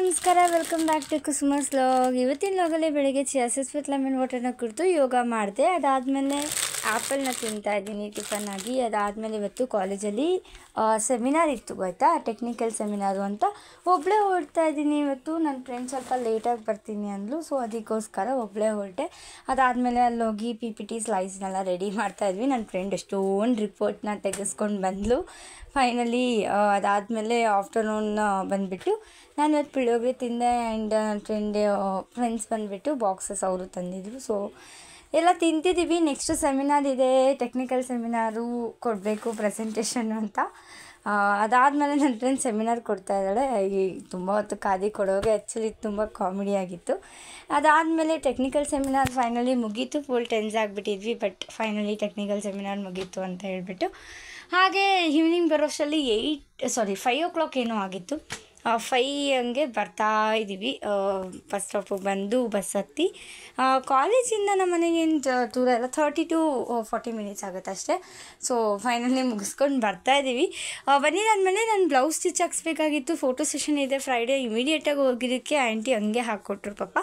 ನಮಸ್ಕಾರ, welcome back to ಕುಸುಮಸ್ vlog. ಇವತ್ತಿನ ವ್ಲಾಗಲ್ಲಿ ಬೆಳಗ್ಗೆ ಚಿಯಾಸೀಡ್ಸ್ ವಿತ್ ಲೆಮನ್ ವಾಟರ್ನ ಕುಡಿದು ಯೋಗ ಮಾಡಿದೆ. ಅದಾದಮೇಲೆ ಆ್ಯಪಲ್ನ ತಿಂತಾ ಇದ್ದೀನಿ ಟಿಫನ್ ಆಗಿ. ಅದಾದಮೇಲೆ ಇವತ್ತು ಕಾಲೇಜಲ್ಲಿ ಸೆಮಿನಾರ್ ಇತ್ತು ಆಯಿತಾ, ಟೆಕ್ನಿಕಲ್ ಸೆಮಿನಾರು ಅಂತ. ಒಬ್ಬಳೇ ಹೊರಡ್ತಾ ಇದ್ದೀನಿ ಇವತ್ತು. ನನ್ನ ಫ್ರೆಂಡ್ ಸ್ವಲ್ಪ ಲೇಟಾಗಿ ಬರ್ತೀನಿ ಅಂದ್ಲು, ಸೊ ಅದಕ್ಕೋಸ್ಕರ ಒಬ್ಬಳೇ ಹೊರಟೆ. ಅದಾದಮೇಲೆ ಅಲ್ಲಿ ಹೋಗಿ PPT ಸ್ಲೈಡ್ಸ್ನೆಲ್ಲ ರೆಡಿ ಮಾಡ್ತಾಯಿದ್ವಿ. ನನ್ನ ಫ್ರೆಂಡ್ ಎಷ್ಟೊಂದು ರಿಪೋರ್ಟ್ನ ತೆಗೆಸ್ಕೊಂಡು ಬಂದಳು. ಫೈನಲಿ ಅದಾದಮೇಲೆ ಆಫ್ಟರ್ನೂನ್ ಬಂದುಬಿಟ್ಟು ನಾನು ಇವತ್ತು ಪುಳಿಯೋಗರೆ ತಿಂದೆ. ಆ್ಯಂಡ್ ನನ್ನ ಫ್ರೆಂಡ್ಸ್ ಬಂದುಬಿಟ್ಟು ಬಾಕ್ಸಸ್ ಅವರು ತಂದಿದ್ರು. ಸೊ ಎಲ್ಲ ತಿಂತಿದ್ದೀವಿ. ನೆಕ್ಸ್ಟ್ ಸೆಮಿನಾರ್ ಇದೆ, ಟೆಕ್ನಿಕಲ್ ಸೆಮಿನಾರು ಕೊಡಬೇಕು ಪ್ರೆಸೆಂಟೇಷನ್ ಅಂತ. ಅದಾದಮೇಲೆ ನನ್ನ ಫ್ರೆಂಡ್ ಸೆಮಿನಾರ್ ಕೊಡ್ತಾ ಇದ್ದಾಳೆ. ತುಂಬ ಹೊತ್ತು ಕಾದಿ ಕೊಡೋಗೆ ಆ್ಯಕ್ಚುಲಿ ತುಂಬ ಕಾಮಿಡಿ ಆಗಿತ್ತು. ಅದಾದಮೇಲೆ ಟೆಕ್ನಿಕಲ್ ಸೆಮಿನಾರ್ ಫೈನಲಿ ಮುಗೀತು. ಫುಲ್ ಟೆನ್ಸ್ ಆಗಿಬಿಟ್ಟಿದ್ವಿ, ಬಟ್ ಫೈನಲಿ ಟೆಕ್ನಿಕಲ್ ಸೆಮಿನಾರ್ ಮುಗೀತು ಅಂತ ಹೇಳಿಬಿಟ್ಟು ಹಾಗೆ ಈವ್ನಿಂಗ್ ಬರೋಷ್ಟರಲ್ಲಿ 5 o'clock ಏನೋ ಆಗಿತ್ತು. 5 ಹಂಗೆ ಬರ್ತಾ ಇದ್ದೀವಿ. ಬಸ್ ಸ್ಟಾಪಿಗೆ ಬಂದು ಬಸ್ ಹತ್ತಿ ಕಾಲೇಜಿಂದ ನಮ್ಮ ಮನೆಗೇನು ದೂರ ಇಲ್ಲ, 30 to 40 minutes ಆಗುತ್ತೆ ಅಷ್ಟೇ. ಸೊ ಫೈನಲಿ ಮುಗಿಸ್ಕೊಂಡು ಬರ್ತಾ ಇದ್ದೀವಿ. ಬಂದಿದ್ದಾದಮೇಲೆ ನಾನು ಬ್ಲೌಸ್ ಸ್ಟಿಚ್ ಹಾಕ್ಸ್ಬೇಕಾಗಿತ್ತು. ಫೋಟೋ ಸೆಷನ್ ಇದೆ ಫ್ರೈಡೇ. ಇಮಿಡಿಯೇಟಾಗಿ ಹೋಗಿದ್ದಕ್ಕೆ ಆಂಟಿ ಹಂಗೆ ಹಾಕ್ಕೊಟ್ರು ಪಾಪ.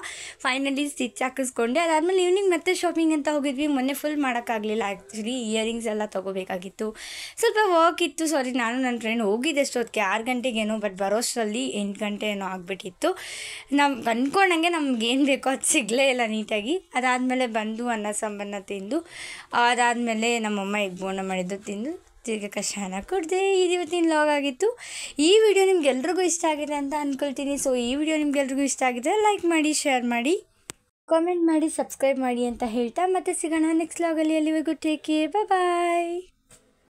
ಫೈನಲಿ ಸ್ಟಿಚ್ ಹಾಕಿಸ್ಕೊಂಡೆ. ಅದಾದಮೇಲೆ ಈವ್ನಿಂಗ್ ಮತ್ತೆ ಶಾಪಿಂಗ್ ಅಂತ ಹೋಗಿದ್ವಿ. ಮೊನ್ನೆ ಫುಲ್ ಮಾಡೋಕ್ಕಾಗಲಿಲ್ಲ ಆ್ಯಕ್ಚುಲಿ. ಇಯರಿಂಗ್ಸ್ ಎಲ್ಲ ತೊಗೋಬೇಕಾಗಿತ್ತು, ಸ್ವಲ್ಪ ವರ್ಕ್ ಇತ್ತು. ಸಾರಿ, ನಾನು ನನ್ನ ಫ್ರೆಂಡ್ ಹೋಗಿದ್ದೆ ಅಷ್ಟೊತ್ತಿಗೆ 6 ಗಂಟೆಗೇನೋ, ಬಟ್ ಬರೋಷ್ಟರಲ್ಲಿ 8 ಗಂಟೆ ಏನೋ ಆಗಿಬಿಟ್ಟಿತ್ತು. ನಾವು ಅಂದ್ಕೊಂಡಂಗೆ ನಮ್ಗೇನು ಬೇಕೋ ಅದು ಸಿಗಲೇ ಇಲ್ಲ ನೀಟಾಗಿ. ಅದಾದಮೇಲೆ ಬಂದು ಅನ್ನ ಸಾಂಬಾರನ್ನ ತಿಂದು, ಅದಾದಮೇಲೆ ನಮ್ಮಮ್ಮ ಎಗ್ ಬೋಂಡ ಮಾಡಿದ್ದು ತಿಂದು ತಿರ್ಗಿ ಕಷಾಯನ ಕುಡಿದೆ. ಇವತ್ತಿನ ವ್ಲಾಗ್ ಆಗಿತ್ತು. ಈ ವಿಡಿಯೋ ನಿಮ್ಗೆಲ್ರಿಗೂ ಇಷ್ಟ ಆಗಿದೆ ಅಂತ ಅಂದ್ಕೊಳ್ತೀನಿ. ಸೊ ಈ ವಿಡಿಯೋ ನಿಮ್ಗೆಲ್ರಿಗೂ ಇಷ್ಟ ಆಗಿದ್ರೆ ಲೈಕ್ ಮಾಡಿ, ಶೇರ್ ಮಾಡಿ, ಕಾಮೆಂಟ್ ಮಾಡಿ, ಸಬ್ಸ್ಕ್ರೈಬ್ ಮಾಡಿ ಅಂತ ಹೇಳ್ತಾ ಮತ್ತೆ ಸಿಗೋಣ ನೆಕ್ಸ್ಟ್ ವ್ಲಾಗಲ್ಲಿ. ಅಲ್ಲಿವರೆಗೂ ಟೇಕ್ ಕೇರ್, ಬಾಯ್.